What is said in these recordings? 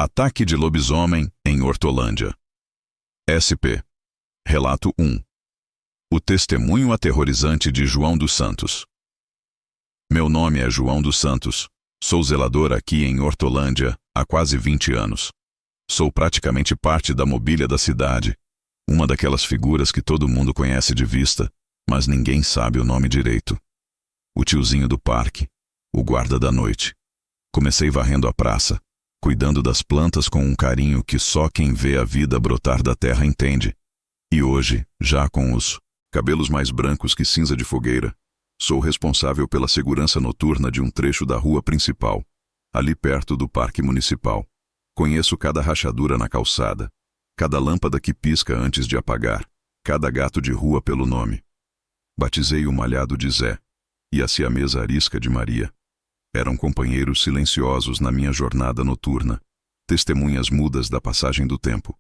Ataque de lobisomem em Hortolândia. SP. Relato 1. O testemunho aterrorizante de João dos Santos. Meu nome é João dos Santos. Sou zelador aqui em Hortolândia há quase 20 anos. Sou praticamente parte da mobília da cidade. Uma daquelas figuras que todo mundo conhece de vista, mas ninguém sabe o nome direito. O tiozinho do parque. O guarda da noite. Comecei varrendo a praça, cuidando das plantas com um carinho que só quem vê a vida brotar da terra entende. E hoje, já com os cabelos mais brancos que cinza de fogueira, sou responsável pela segurança noturna de um trecho da rua principal, ali perto do Parque Municipal. Conheço cada rachadura na calçada, cada lâmpada que pisca antes de apagar, cada gato de rua pelo nome. Batizei o malhado de Zé e a siamesa arisca de Maria. Eram companheiros silenciosos na minha jornada noturna, testemunhas mudas da passagem do tempo.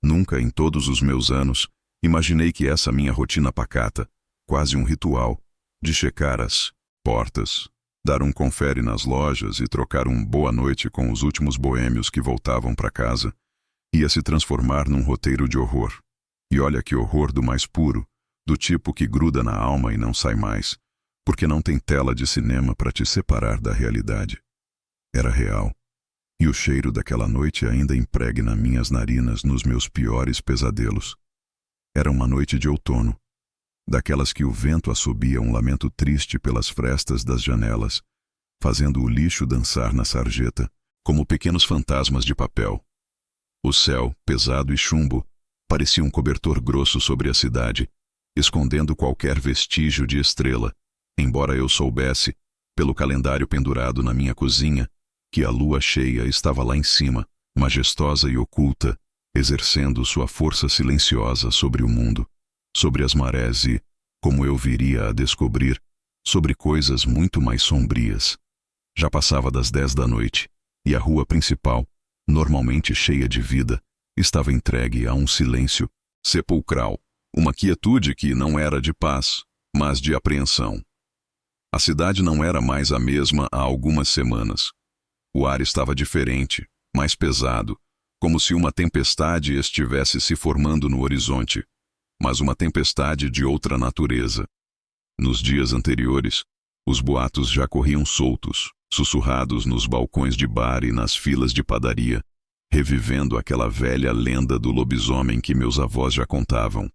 Nunca em todos os meus anos imaginei que essa minha rotina pacata, quase um ritual, de checar as portas, dar um confere nas lojas e trocar um boa noite com os últimos boêmios que voltavam para casa, ia se transformar num roteiro de horror. E olha que horror do mais puro, do tipo que gruda na alma e não sai mais, porque não tem tela de cinema para te separar da realidade. Era real. E o cheiro daquela noite ainda impregna minhas narinas nos meus piores pesadelos. Era uma noite de outono, daquelas que o vento assobia um lamento triste pelas frestas das janelas, fazendo o lixo dançar na sarjeta, como pequenos fantasmas de papel. O céu, pesado e chumbo, parecia um cobertor grosso sobre a cidade, escondendo qualquer vestígio de estrela, embora eu soubesse, pelo calendário pendurado na minha cozinha, que a lua cheia estava lá em cima, majestosa e oculta, exercendo sua força silenciosa sobre o mundo, sobre as marés e, como eu viria a descobrir, sobre coisas muito mais sombrias. Já passava das 10 da noite, e a rua principal, normalmente cheia de vida, estava entregue a um silêncio sepulcral, uma quietude que não era de paz, mas de apreensão. A cidade não era mais a mesma há algumas semanas. O ar estava diferente, mais pesado, como se uma tempestade estivesse se formando no horizonte, mas uma tempestade de outra natureza. Nos dias anteriores, os boatos já corriam soltos, sussurrados nos balcões de bar e nas filas de padaria, revivendo aquela velha lenda do lobisomem que meus avós já contavam.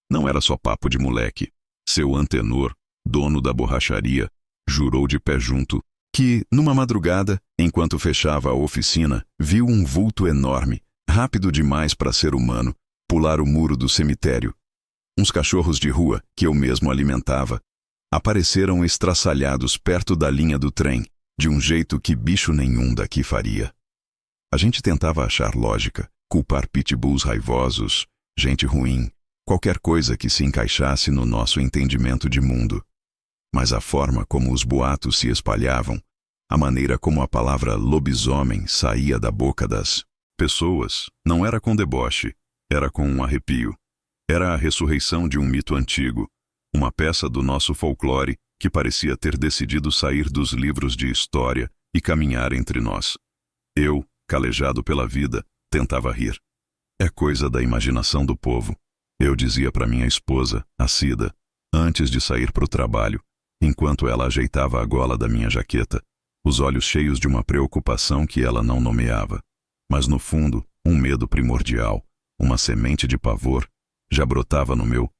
Não era só papo de moleque. Seu antenor, dono da borracharia, jurou de pé junto que, numa madrugada, enquanto fechava a oficina, viu um vulto enorme, rápido demais para ser humano, pular o muro do cemitério. Uns cachorros de rua, que eu mesmo alimentava, apareceram estraçalhados perto da linha do trem, de um jeito que bicho nenhum daqui faria. A gente tentava achar lógica, culpar pitbulls raivosos, gente ruim, qualquer coisa que se encaixasse no nosso entendimento de mundo. Mas a forma como os boatos se espalhavam, a maneira como a palavra lobisomem saía da boca das pessoas, não era com deboche, era com um arrepio. Era a ressurreição de um mito antigo, uma peça do nosso folclore que parecia ter decidido sair dos livros de história e caminhar entre nós. Eu, calejado pela vida, tentava rir. É coisa da imaginação do povo. Eu dizia para minha esposa, a Cida, antes de sair para o trabalho, enquanto ela ajeitava a gola da minha jaqueta, os olhos cheios de uma preocupação que ela não nomeava, mas no fundo, um medo primordial, uma semente de pavor, já brotava no meu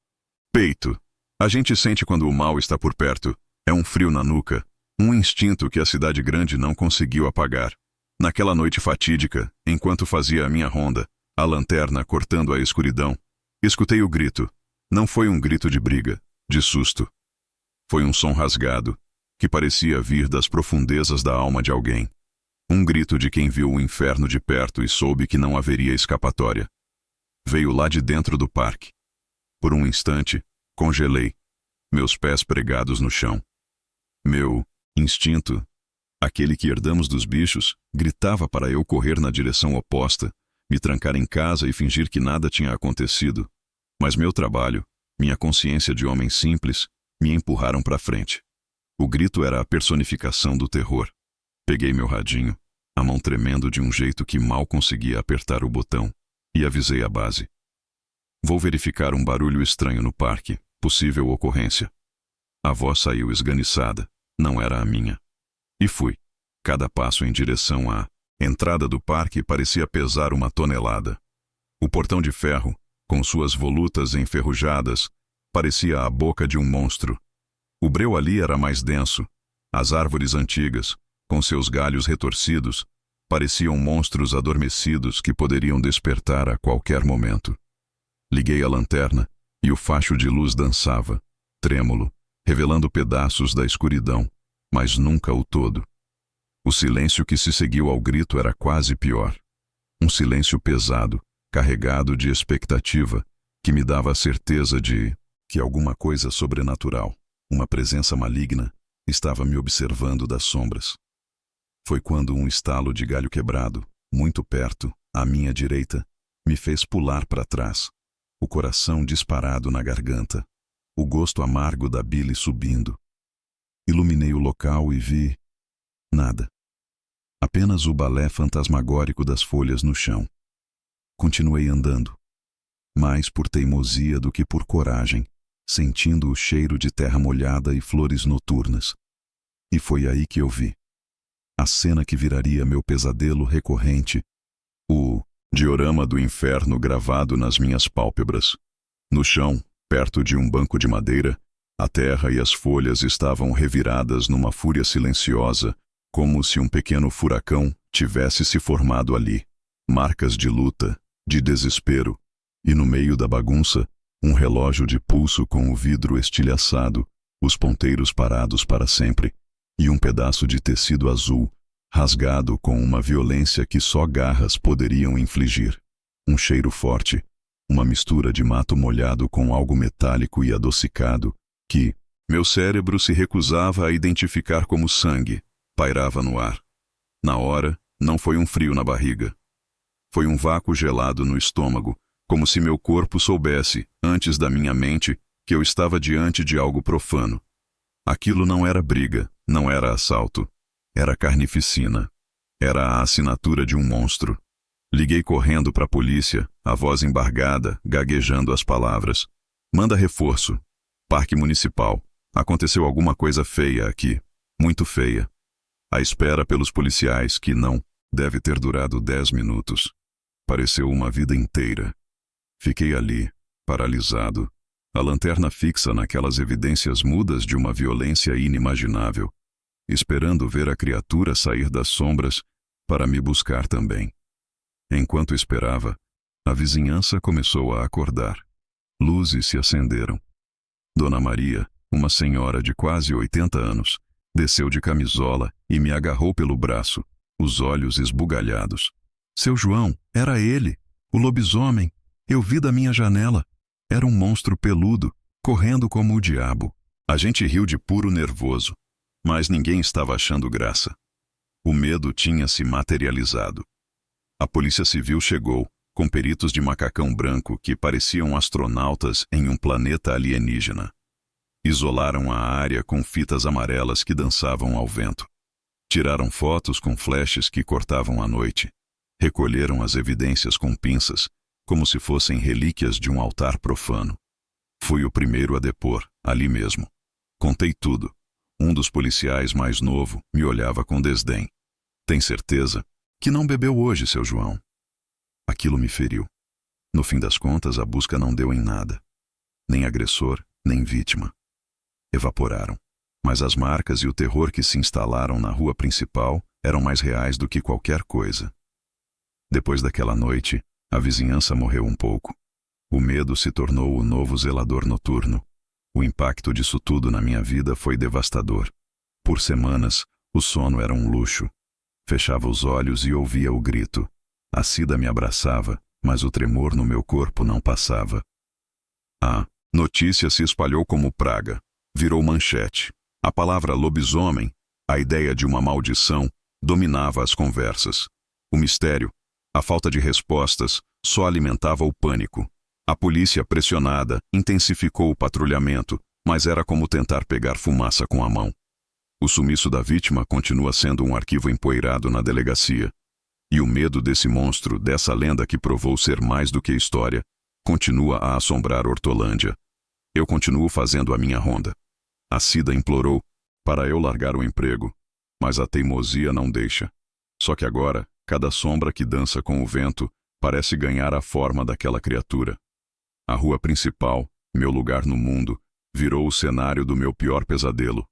peito. A gente sente quando o mal está por perto, é um frio na nuca, um instinto que a cidade grande não conseguiu apagar. Naquela noite fatídica, enquanto fazia a minha ronda, a lanterna cortando a escuridão, escutei o grito. Não foi um grito de briga, de susto. Foi um som rasgado, que parecia vir das profundezas da alma de alguém. Um grito de quem viu o inferno de perto e soube que não haveria escapatória. Veio lá de dentro do parque. Por um instante, congelei, meus pés pregados no chão. Meu instinto, aquele que herdamos dos bichos, gritava para eu correr na direção oposta, me trancar em casa e fingir que nada tinha acontecido. Mas meu trabalho, minha consciência de homem simples, me empurraram para frente. O grito era a personificação do terror. Peguei meu radinho, a mão tremendo de um jeito que mal conseguia apertar o botão, e avisei a base. Vou verificar um barulho estranho no parque, possível ocorrência. A voz saiu esganiçada, não era a minha. E fui. Cada passo em direção à entrada do parque parecia pesar 1 tonelada. O portão de ferro, com suas volutas enferrujadas, parecia a boca de um monstro. O breu ali era mais denso. As árvores antigas, com seus galhos retorcidos, pareciam monstros adormecidos que poderiam despertar a qualquer momento. Liguei a lanterna e o facho de luz dançava, trêmulo, revelando pedaços da escuridão, mas nunca o todo. O silêncio que se seguiu ao grito era quase pior. Um silêncio pesado, carregado de expectativa, que me dava a certeza de que alguma coisa sobrenatural, uma presença maligna, estava me observando das sombras. Foi quando um estalo de galho quebrado, muito perto, à minha direita, me fez pular para trás, o coração disparado na garganta, o gosto amargo da bile subindo. Iluminei o local e vi nada. Apenas o balé fantasmagórico das folhas no chão. Continuei andando, mais por teimosia do que por coragem, sentindo o cheiro de terra molhada e flores noturnas. E foi aí que eu vi a cena que viraria meu pesadelo recorrente, o diorama do inferno gravado nas minhas pálpebras. No chão, perto de um banco de madeira, a terra e as folhas estavam reviradas numa fúria silenciosa, como se um pequeno furacão tivesse se formado ali. Marcas de luta, de desespero, e no meio da bagunça, um relógio de pulso com o vidro estilhaçado, os ponteiros parados para sempre, e um pedaço de tecido azul, rasgado com uma violência que só garras poderiam infligir. Um cheiro forte, uma mistura de mato molhado com algo metálico e adocicado, que meu cérebro se recusava a identificar como sangue, pairava no ar. Na hora, não foi um frio na barriga. Foi um vácuo gelado no estômago, como se meu corpo soubesse, antes da minha mente, que eu estava diante de algo profano. Aquilo não era briga, não era assalto. Era carnificina. Era a assinatura de um monstro. Liguei correndo para a polícia, a voz embargada, gaguejando as palavras. Manda reforço. Parque Municipal. Aconteceu alguma coisa feia aqui. Muito feia. A espera pelos policiais, que não deve ter durado 10 minutos. Pareceu uma vida inteira. Fiquei ali, paralisado, a lanterna fixa naquelas evidências mudas de uma violência inimaginável, esperando ver a criatura sair das sombras para me buscar também. Enquanto esperava, a vizinhança começou a acordar. Luzes se acenderam. Dona Maria, uma senhora de quase 80 anos, desceu de camisola e me agarrou pelo braço, os olhos esbugalhados. Seu João, era ele, o lobisomem. Eu vi da minha janela. Era um monstro peludo, correndo como o diabo. A gente riu de puro nervoso, mas ninguém estava achando graça. O medo tinha se materializado. A Polícia Civil chegou, com peritos de macacão branco que pareciam astronautas em um planeta alienígena. Isolaram a área com fitas amarelas que dançavam ao vento. Tiraram fotos com flashes que cortavam a noite. Recolheram as evidências com pinças, como se fossem relíquias de um altar profano. Fui o primeiro a depor, ali mesmo. Contei tudo. Um dos policiais mais novo me olhava com desdém. Tem certeza que não bebeu hoje, seu João? Aquilo me feriu. No fim das contas, a busca não deu em nada. Nem agressor, nem vítima. Evaporaram. Mas as marcas e o terror que se instalaram na rua principal eram mais reais do que qualquer coisa. Depois daquela noite, a vizinhança morreu um pouco. O medo se tornou o novo zelador noturno. O impacto disso tudo na minha vida foi devastador. Por semanas, o sono era um luxo. Fechava os olhos e ouvia o grito. A Cida me abraçava, mas o tremor no meu corpo não passava. A notícia se espalhou como praga. Virou manchete. A palavra lobisomem, a ideia de uma maldição, dominava as conversas. O mistério, a falta de respostas, só alimentava o pânico. A polícia, pressionada, intensificou o patrulhamento, mas era como tentar pegar fumaça com a mão. O sumiço da vítima continua sendo um arquivo empoeirado na delegacia. E o medo desse monstro, dessa lenda que provou ser mais do que história, continua a assombrar Hortolândia. Eu continuo fazendo a minha ronda. A Cida implorou para eu largar o emprego, mas a teimosia não deixa. Só que agora, cada sombra que dança com o vento parece ganhar a forma daquela criatura. A rua principal, meu lugar no mundo, virou o cenário do meu pior pesadelo.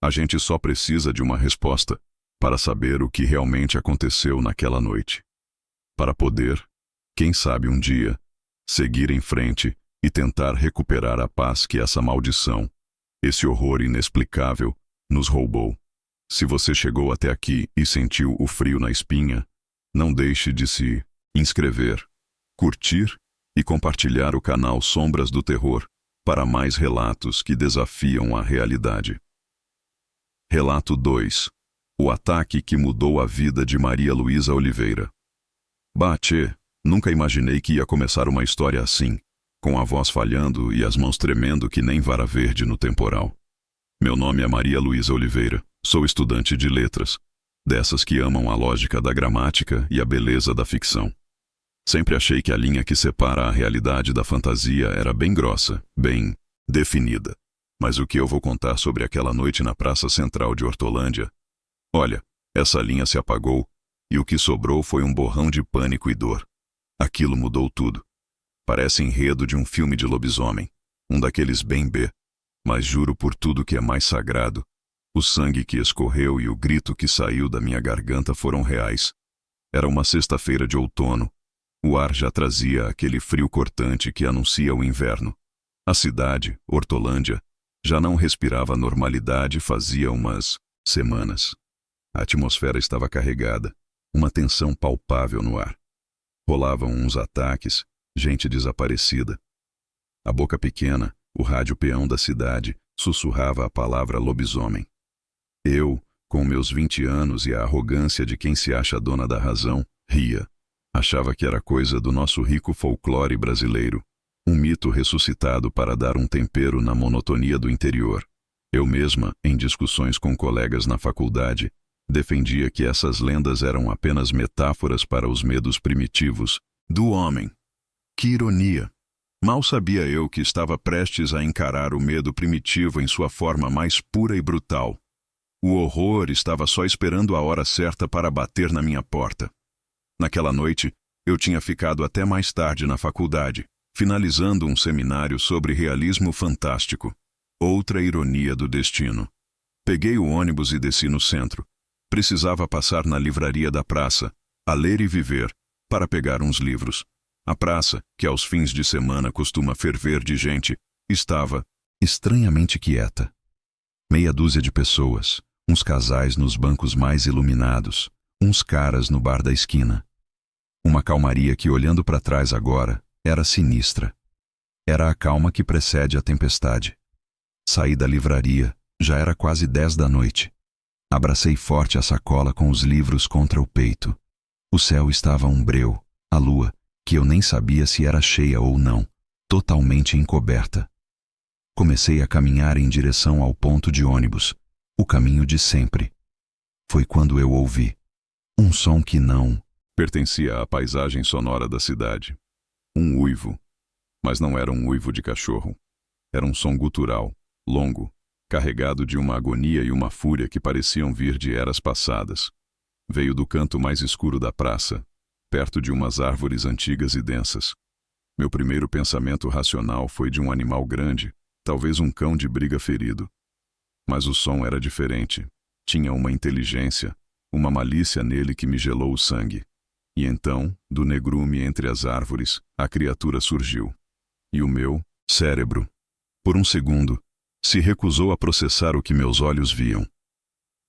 A gente só precisa de uma resposta para saber o que realmente aconteceu naquela noite. Para poder, quem sabe um dia, seguir em frente e tentar recuperar a paz que essa maldição, esse horror inexplicável, nos roubou. Se você chegou até aqui e sentiu o frio na espinha, não deixe de se inscrever, curtir e compartilhar o canal Sombras do Terror para mais relatos que desafiam a realidade. Relato 2. O ataque que mudou a vida de Maria Luísa Oliveira. Tchê, nunca imaginei que ia começar uma história assim, com a voz falhando e as mãos tremendo que nem vara verde no temporal. Meu nome é Maria Luísa Oliveira, sou estudante de letras, dessas que amam a lógica da gramática e a beleza da ficção. Sempre achei que a linha que separa a realidade da fantasia era bem grossa, bem definida. Mas o que eu vou contar sobre aquela noite na Praça Central de Hortolândia? Olha, essa linha se apagou e o que sobrou foi um borrão de pânico e dor. Aquilo mudou tudo. Parece enredo de um filme de lobisomem, um daqueles bem B, mas juro por tudo que é mais sagrado, o sangue que escorreu e o grito que saiu da minha garganta foram reais. Era uma sexta-feira de outono. O ar já trazia aquele frio cortante que anuncia o inverno. A cidade, Hortolândia, já não respirava normalidade fazia umas semanas. A atmosfera estava carregada, uma tensão palpável no ar. Rolavam uns ataques, gente desaparecida. A boca pequena, o rádio peão da cidade, sussurrava a palavra lobisomem. Eu, com meus 20 anos e a arrogância de quem se acha dona da razão, ria. Achava que era coisa do nosso rico folclore brasileiro. Um mito ressuscitado para dar um tempero na monotonia do interior. Eu mesma, em discussões com colegas na faculdade, defendia que essas lendas eram apenas metáforas para os medos primitivos do homem. Que ironia! Mal sabia eu que estava prestes a encarar o medo primitivo em sua forma mais pura e brutal. O horror estava só esperando a hora certa para bater na minha porta. Naquela noite, eu tinha ficado até mais tarde na faculdade, finalizando um seminário sobre realismo fantástico. Outra ironia do destino. Peguei o ônibus e desci no centro. Precisava passar na livraria da praça, a ler e viver, para pegar uns livros. A praça, que aos fins de semana costuma ferver de gente, estava estranhamente quieta. Meia dúzia de pessoas, uns casais nos bancos mais iluminados, uns caras no bar da esquina. Uma calmaria que, olhando para trás agora, era sinistra. Era a calma que precede a tempestade. Saí da livraria, já era quase 10 da noite. Abracei forte a sacola com os livros contra o peito. O céu estava umbreu, a lua, que eu nem sabia se era cheia ou não, totalmente encoberta. Comecei a caminhar em direção ao ponto de ônibus, o caminho de sempre. Foi quando eu ouvi um som que não pertencia à paisagem sonora da cidade. Um uivo. Mas não era um uivo de cachorro. Era um som gutural, longo, carregado de uma agonia e uma fúria que pareciam vir de eras passadas. Veio do canto mais escuro da praça, perto de umas árvores antigas e densas. Meu primeiro pensamento racional foi de um animal grande, talvez um cão de briga ferido. Mas o som era diferente. Tinha uma inteligência, uma malícia nele que me gelou o sangue. E então, do negrume entre as árvores, a criatura surgiu. E o meu cérebro, por um segundo, se recusou a processar o que meus olhos viam.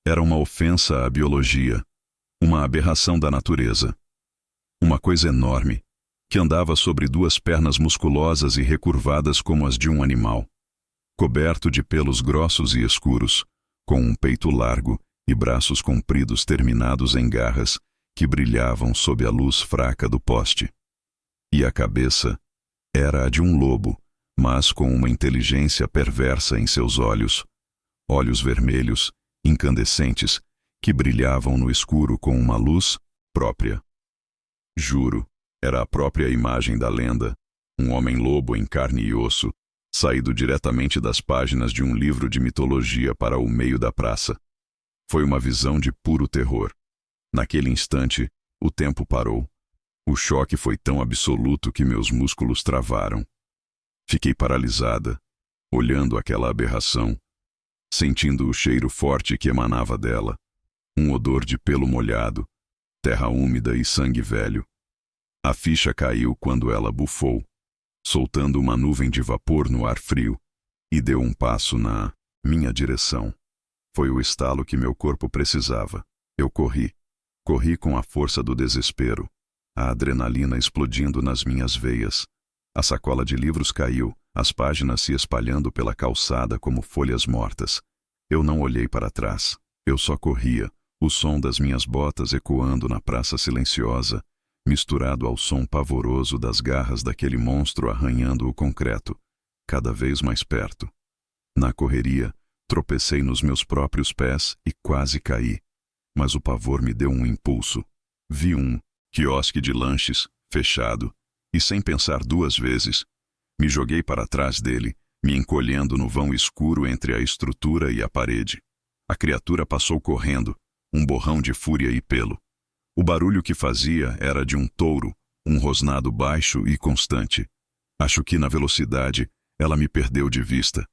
Era uma ofensa à biologia, uma aberração da natureza. Uma coisa enorme, que andava sobre duas pernas musculosas e recurvadas como as de um animal. Coberto de pelos grossos e escuros, com um peito largo e braços compridos terminados em garras que brilhavam sob a luz fraca do poste. E a cabeça era a de um lobo, mas com uma inteligência perversa em seus olhos, olhos vermelhos, incandescentes, que brilhavam no escuro com uma luz própria. Juro, era a própria imagem da lenda, um homem-lobo em carne e osso, saído diretamente das páginas de um livro de mitologia para o meio da praça. Foi uma visão de puro terror. Naquele instante, o tempo parou. O choque foi tão absoluto que meus músculos travaram. Fiquei paralisada, olhando aquela aberração, sentindo o cheiro forte que emanava dela, um odor de pelo molhado, terra úmida e sangue velho. A ficha caiu quando ela bufou, soltando uma nuvem de vapor no ar frio, e deu um passo na minha direção. Foi o estalo que meu corpo precisava. Eu corri. Corri com a força do desespero, a adrenalina explodindo nas minhas veias. A sacola de livros caiu, as páginas se espalhando pela calçada como folhas mortas. Eu não olhei para trás. Eu só corria, o som das minhas botas ecoando na praça silenciosa, misturado ao som pavoroso das garras daquele monstro arranhando o concreto, cada vez mais perto. Na correria, tropecei nos meus próprios pés e quase caí. Mas o pavor me deu um impulso. Vi um quiosque de lanches, fechado, e sem pensar duas vezes, me joguei para trás dele, me encolhendo no vão escuro entre a estrutura e a parede. A criatura passou correndo, um borrão de fúria e pelo. O barulho que fazia era de um touro, um rosnado baixo e constante. Acho que na velocidade ela me perdeu de vista.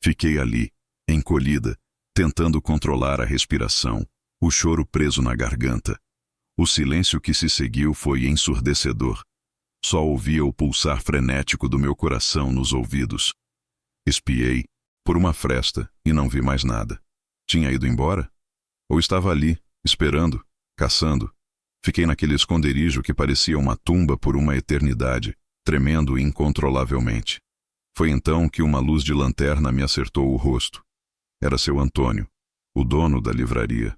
Fiquei ali, encolhida, tentando controlar a respiração, o choro preso na garganta. O silêncio que se seguiu foi ensurdecedor. Só ouvia o pulsar frenético do meu coração nos ouvidos. Espiei por uma fresta e não vi mais nada. Tinha ido embora? Ou estava ali, esperando, caçando? Fiquei naquele esconderijo que parecia uma tumba por uma eternidade, tremendo incontrolavelmente. Foi então que uma luz de lanterna me acertou o rosto. Era seu Antônio, o dono da livraria.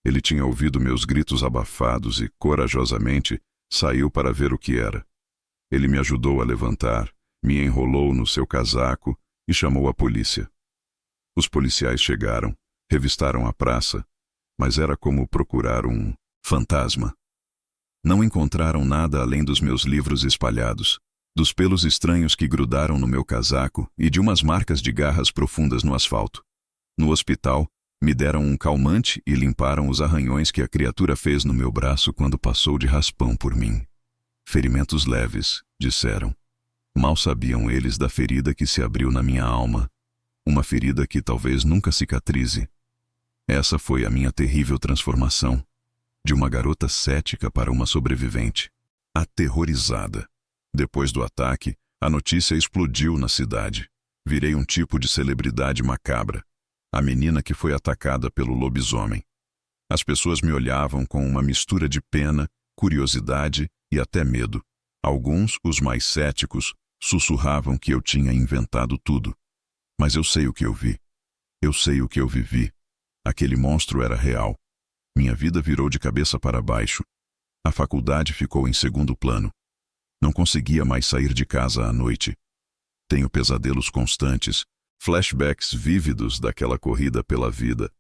Ele tinha ouvido meus gritos abafados e, corajosamente, saiu para ver o que era. Ele me ajudou a levantar, me enrolou no seu casaco e chamou a polícia. Os policiais chegaram, revistaram a praça, mas era como procurar um fantasma. Não encontraram nada além dos meus livros espalhados, dos pelos estranhos que grudaram no meu casaco e de umas marcas de garras profundas no asfalto. No hospital, me deram um calmante e limparam os arranhões que a criatura fez no meu braço quando passou de raspão por mim. Ferimentos leves, disseram. Mal sabiam eles da ferida que se abriu na minha alma, uma ferida que talvez nunca cicatrize. Essa foi a minha terrível transformação, de uma garota cética para uma sobrevivente, aterrorizada. Depois do ataque, a notícia explodiu na cidade. Virei um tipo de celebridade macabra, a menina que foi atacada pelo lobisomem. As pessoas me olhavam com uma mistura de pena, curiosidade e até medo. Alguns, os mais céticos, sussurravam que eu tinha inventado tudo. Mas eu sei o que eu vi. Eu sei o que eu vivi. Aquele monstro era real. Minha vida virou de cabeça para baixo. A faculdade ficou em segundo plano. Não conseguia mais sair de casa à noite. Tenho pesadelos constantes, flashbacks vívidos daquela corrida pela vida.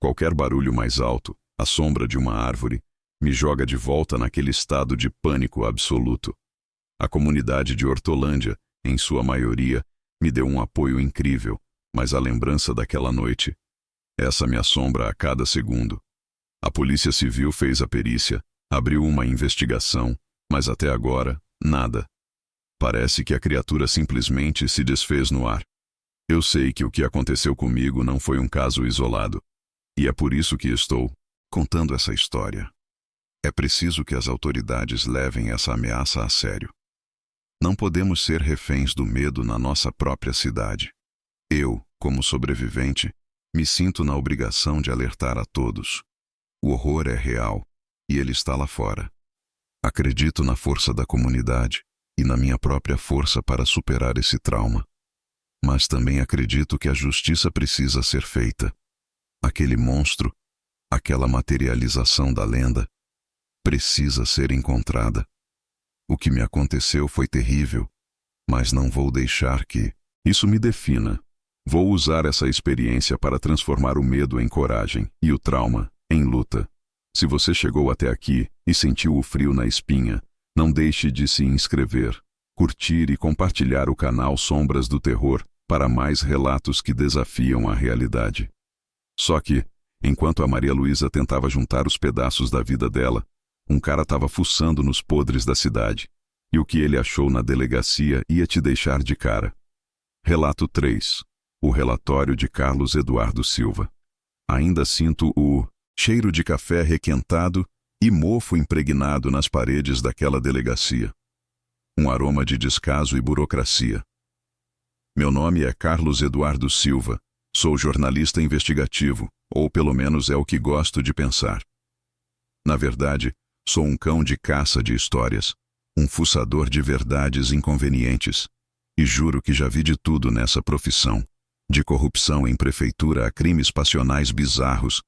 Qualquer barulho mais alto, a sombra de uma árvore, me joga de volta naquele estado de pânico absoluto. A comunidade de Hortolândia, em sua maioria, me deu um apoio incrível, mas a lembrança daquela noite, essa me assombra a cada segundo. A Polícia Civil fez a perícia, abriu uma investigação, mas até agora, nada. Parece que a criatura simplesmente se desfez no ar. Eu sei que o que aconteceu comigo não foi um caso isolado. E é por isso que estou contando essa história. É preciso que as autoridades levem essa ameaça a sério. Não podemos ser reféns do medo na nossa própria cidade. Eu, como sobrevivente, me sinto na obrigação de alertar a todos. O horror é real e ele está lá fora. Acredito na força da comunidade e na minha própria força para superar esse trauma. Mas também acredito que a justiça precisa ser feita. Aquele monstro, aquela materialização da lenda, precisa ser encontrada. O que me aconteceu foi terrível, mas não vou deixar que isso me defina. Vou usar essa experiência para transformar o medo em coragem e o trauma em luta. Se você chegou até aqui e sentiu o frio na espinha, não deixe de se inscrever, curtir e compartilhar o canal Sombras do Terror para mais relatos que desafiam a realidade. Só que, enquanto a Maria Luísa tentava juntar os pedaços da vida dela, um cara estava fuçando nos podres da cidade, e o que ele achou na delegacia ia te deixar de cara. Relato 3. O relatório de Carlos Eduardo Silva. Ainda sinto o cheiro de café requentado e mofo impregnado nas paredes daquela delegacia. Um aroma de descaso e burocracia. Meu nome é Carlos Eduardo Silva. Sou jornalista investigativo, ou pelo menos é o que gosto de pensar. Na verdade, sou um cão de caça de histórias, um fuçador de verdades inconvenientes. E juro que já vi de tudo nessa profissão, de corrupção em prefeitura a crimes passionais bizarros.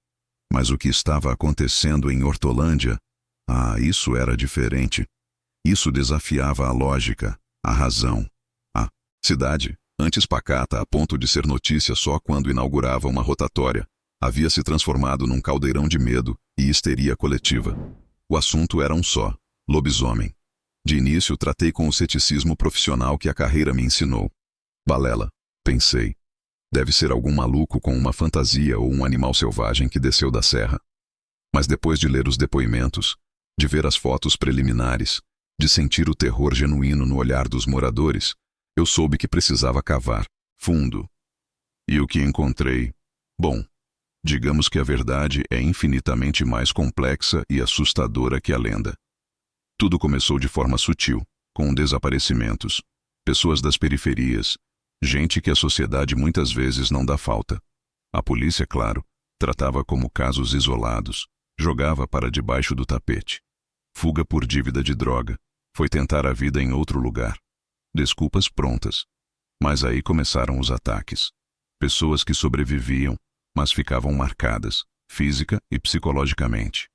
Mas o que estava acontecendo em Hortolândia, isso era diferente. Isso desafiava a lógica, a razão. A cidade, antes pacata a ponto de ser notícia só quando inaugurava uma rotatória, havia se transformado num caldeirão de medo e histeria coletiva. O assunto era um só: lobisomem. De início tratei com o ceticismo profissional que a carreira me ensinou. Balela, pensei. Deve ser algum maluco com uma fantasia ou um animal selvagem que desceu da serra. Mas depois de ler os depoimentos, de ver as fotos preliminares, de sentir o terror genuíno no olhar dos moradores, eu soube que precisava cavar fundo. E o que encontrei? Bom, digamos que a verdade é infinitamente mais complexa e assustadora que a lenda. Tudo começou de forma sutil, com desaparecimentos, pessoas das periferias, gente que a sociedade muitas vezes não dá falta. A polícia, claro, tratava como casos isolados, jogava para debaixo do tapete. Fuga por dívida de droga, foi tentar a vida em outro lugar. Desculpas prontas. Mas aí começaram os ataques. Pessoas que sobreviviam, mas ficavam marcadas, física e psicologicamente.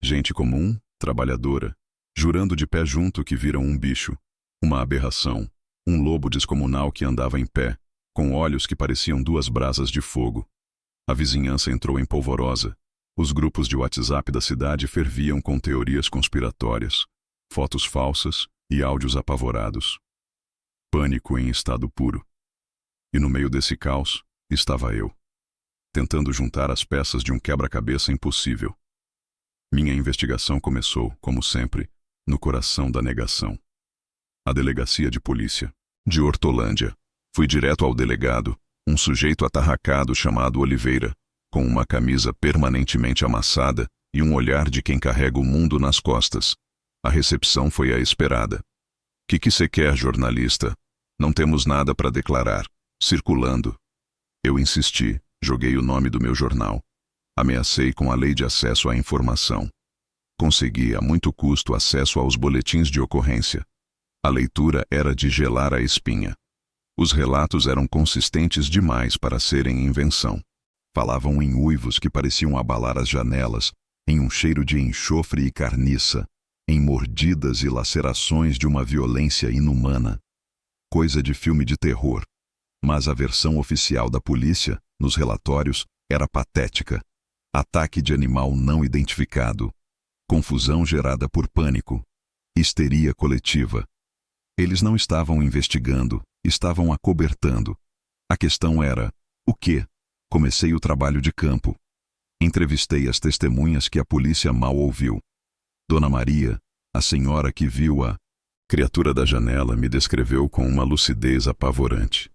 Gente comum, trabalhadora, jurando de pé junto que viram um bicho, uma aberração, um lobo descomunal que andava em pé, com olhos que pareciam duas brasas de fogo. A vizinhança entrou em polvorosa. Os grupos de WhatsApp da cidade ferviam com teorias conspiratórias, fotos falsas e áudios apavorados. Pânico em estado puro. E no meio desse caos, estava eu, tentando juntar as peças de um quebra-cabeça impossível. Minha investigação começou, como sempre, no coração da negação. A delegacia de polícia, de Hortolândia. Fui direto ao delegado, um sujeito atarracado chamado Oliveira, com uma camisa permanentemente amassada e um olhar de quem carrega o mundo nas costas. A recepção foi a esperada. Que cê quer, jornalista? Não temos nada para declarar. Circulando. Eu insisti, joguei o nome do meu jornal. Ameacei com a lei de acesso à informação. Consegui a muito custo acesso aos boletins de ocorrência. A leitura era de gelar a espinha. Os relatos eram consistentes demais para serem invenção. Falavam em uivos que pareciam abalar as janelas, em um cheiro de enxofre e carniça, em mordidas e lacerações de uma violência inumana. Coisa de filme de terror. Mas a versão oficial da polícia, nos relatórios, era patética. Ataque de animal não identificado. Confusão gerada por pânico. Histeria coletiva. Eles não estavam investigando, estavam acobertando. A questão era: o quê? Comecei o trabalho de campo. Entrevistei as testemunhas que a polícia mal ouviu. Dona Maria, a senhora que viu a criatura da janela, me descreveu com uma lucidez apavorante.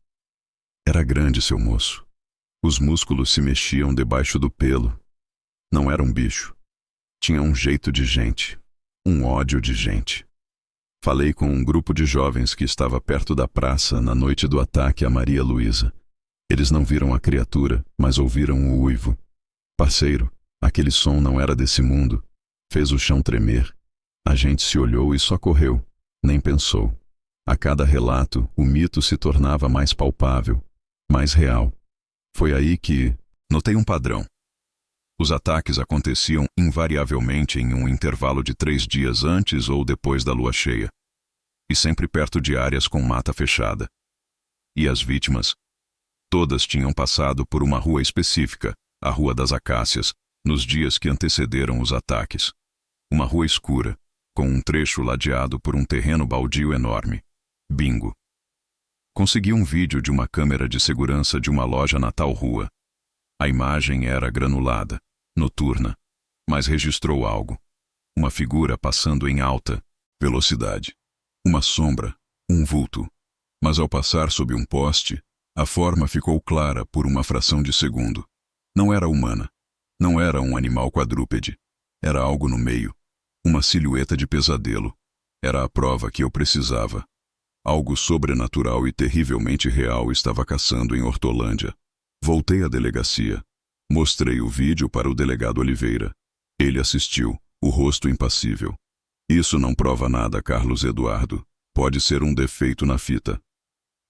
Era grande, seu moço. Os músculos se mexiam debaixo do pelo. Não era um bicho. Tinha um jeito de gente, um ódio de gente. Falei com um grupo de jovens que estava perto da praça na noite do ataque a Maria Luísa. Eles não viram a criatura, mas ouviram o uivo. Parceiro, aquele som não era desse mundo. Fez o chão tremer. A gente se olhou e só correu. Nem pensou. A cada relato, o mito se tornava mais palpável, mais real. Foi aí que notei um padrão. Os ataques aconteciam invariavelmente em um intervalo de 3 dias antes ou depois da lua cheia. E sempre perto de áreas com mata fechada. E as vítimas? Todas tinham passado por uma rua específica, a Rua das Acácias, nos dias que antecederam os ataques. Uma rua escura, com um trecho ladeado por um terreno baldio enorme. Bingo. Consegui um vídeo de uma câmera de segurança de uma loja na tal rua. A imagem era granulada, noturna, mas registrou algo. Uma figura passando em alta velocidade. Uma sombra, um vulto. Mas ao passar sob um poste, a forma ficou clara por uma fração de segundo. Não era humana. Não era um animal quadrúpede. Era algo no meio. Uma silhueta de pesadelo. Era a prova que eu precisava. Algo sobrenatural e terrivelmente real estava caçando em Hortolândia. Voltei à delegacia. Mostrei o vídeo para o delegado Oliveira. Ele assistiu, o rosto impassível. Isso não prova nada, Carlos Eduardo. Pode ser um defeito na fita.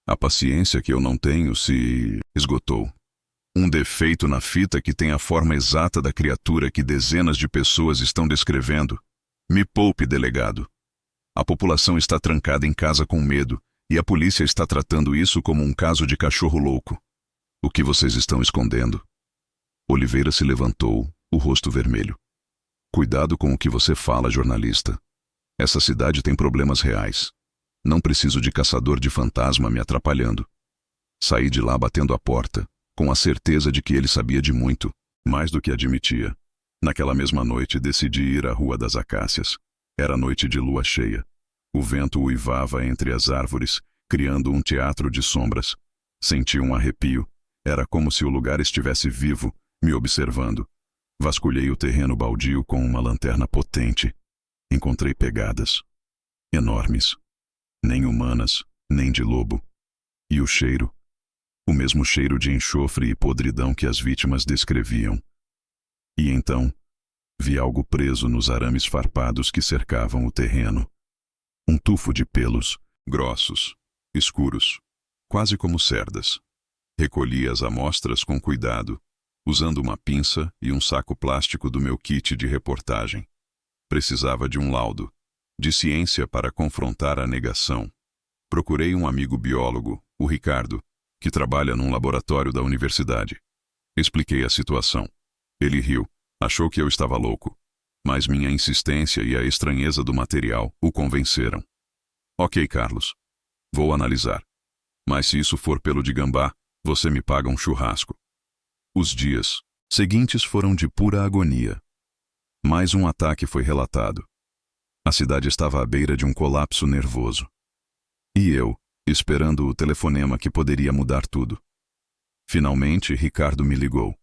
A paciência que eu não tenho se esgotou. Um defeito na fita que tem a forma exata da criatura que dezenas de pessoas estão descrevendo. Me poupe, delegado. A população está trancada em casa com medo, e a polícia está tratando isso como um caso de cachorro louco. O que vocês estão escondendo? Oliveira se levantou, o rosto vermelho. Cuidado com o que você fala, jornalista. Essa cidade tem problemas reais. Não preciso de caçador de fantasma me atrapalhando. Saí de lá batendo a porta, com a certeza de que ele sabia de muito, mais do que admitia. Naquela mesma noite decidi ir à Rua das Acácias. Era noite de lua cheia. O vento uivava entre as árvores, criando um teatro de sombras. Senti um arrepio. Era como se o lugar estivesse vivo, me observando. Vasculhei o terreno baldio com uma lanterna potente. Encontrei pegadas. Enormes. Nem humanas, nem de lobo. E o cheiro? O mesmo cheiro de enxofre e podridão que as vítimas descreviam. E então, vi algo preso nos arames farpados que cercavam o terreno. Um tufo de pelos, grossos, escuros, quase como cerdas. Recolhi as amostras com cuidado, usando uma pinça e um saco plástico do meu kit de reportagem. Precisava de um laudo, de ciência para confrontar a negação. Procurei um amigo biólogo, o Ricardo, que trabalha num laboratório da universidade. Expliquei a situação. Ele riu, achou que eu estava louco, mas minha insistência e a estranheza do material o convenceram. Ok, Carlos. Vou analisar. Mas se isso for pelo de gambá, você me paga um churrasco. Os dias seguintes foram de pura agonia. Mais um ataque foi relatado. A cidade estava à beira de um colapso nervoso. E eu, esperando o telefonema que poderia mudar tudo. Finalmente, Ricardo me ligou.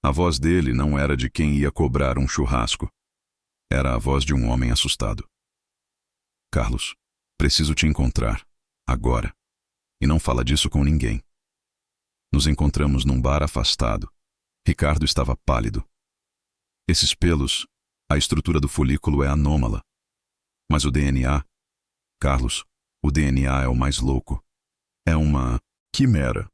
A voz dele não era de quem ia cobrar um churrasco. Era a voz de um homem assustado. Carlos, preciso te encontrar. Agora. E não fala disso com ninguém. Nos encontramos num bar afastado. Ricardo estava pálido. Esses pelos, a estrutura do folículo é anômala. Mas o DNA... Carlos, o DNA é o mais louco. É uma quimera.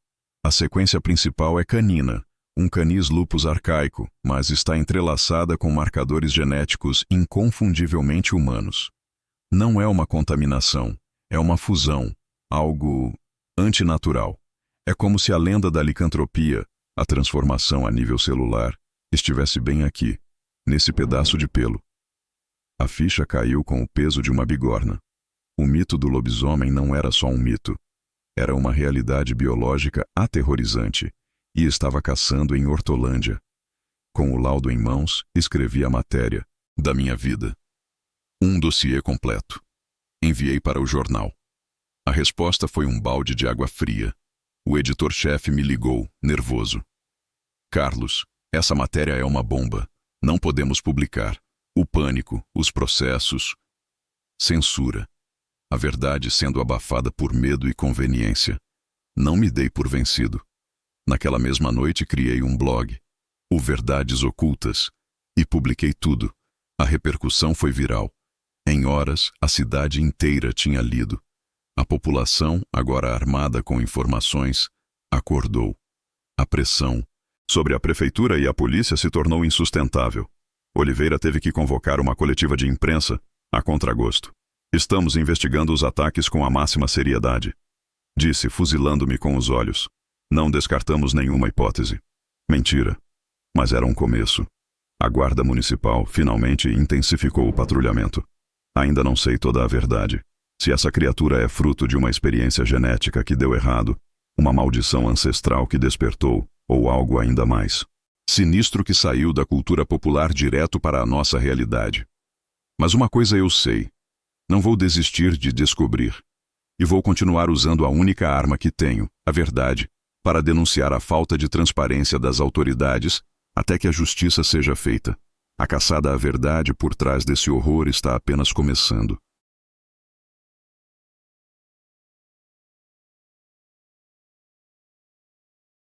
A sequência principal é canina, um canis lupus arcaico, mas está entrelaçada com marcadores genéticos inconfundivelmente humanos. Não é uma contaminação, é uma fusão, algo antinatural. É como se a lenda da licantropia, a transformação a nível celular, estivesse bem aqui, nesse pedaço de pelo. A ficha caiu com o peso de uma bigorna. O mito do lobisomem não era só um mito. Era uma realidade biológica aterrorizante e estava caçando em Hortolândia. Com o laudo em mãos, escrevi a matéria da minha vida. Um dossiê completo. Enviei para o jornal. A resposta foi um balde de água fria. O editor-chefe me ligou, nervoso. Carlos, essa matéria é uma bomba. Não podemos publicar. O pânico, os processos. Censura. A verdade sendo abafada por medo e conveniência. Não me dei por vencido. Naquela mesma noite criei um blog, o Verdades Ocultas, e publiquei tudo. A repercussão foi viral. Em horas, a cidade inteira tinha lido. A população, agora armada com informações, acordou. A pressão sobre a prefeitura e a polícia se tornou insustentável. Oliveira teve que convocar uma coletiva de imprensa, a contragosto. Estamos investigando os ataques com a máxima seriedade, disse, fuzilando-me com os olhos. Não descartamos nenhuma hipótese. Mentira. Mas era um começo. A Guarda Municipal finalmente intensificou o patrulhamento. Ainda não sei toda a verdade. Se essa criatura é fruto de uma experiência genética que deu errado, uma maldição ancestral que despertou, ou algo ainda mais sinistro que saiu da cultura popular direto para a nossa realidade. Mas uma coisa eu sei. Não vou desistir de descobrir. E vou continuar usando a única arma que tenho, a verdade, para denunciar a falta de transparência das autoridades até que a justiça seja feita. A caçada à verdade por trás desse horror está apenas começando.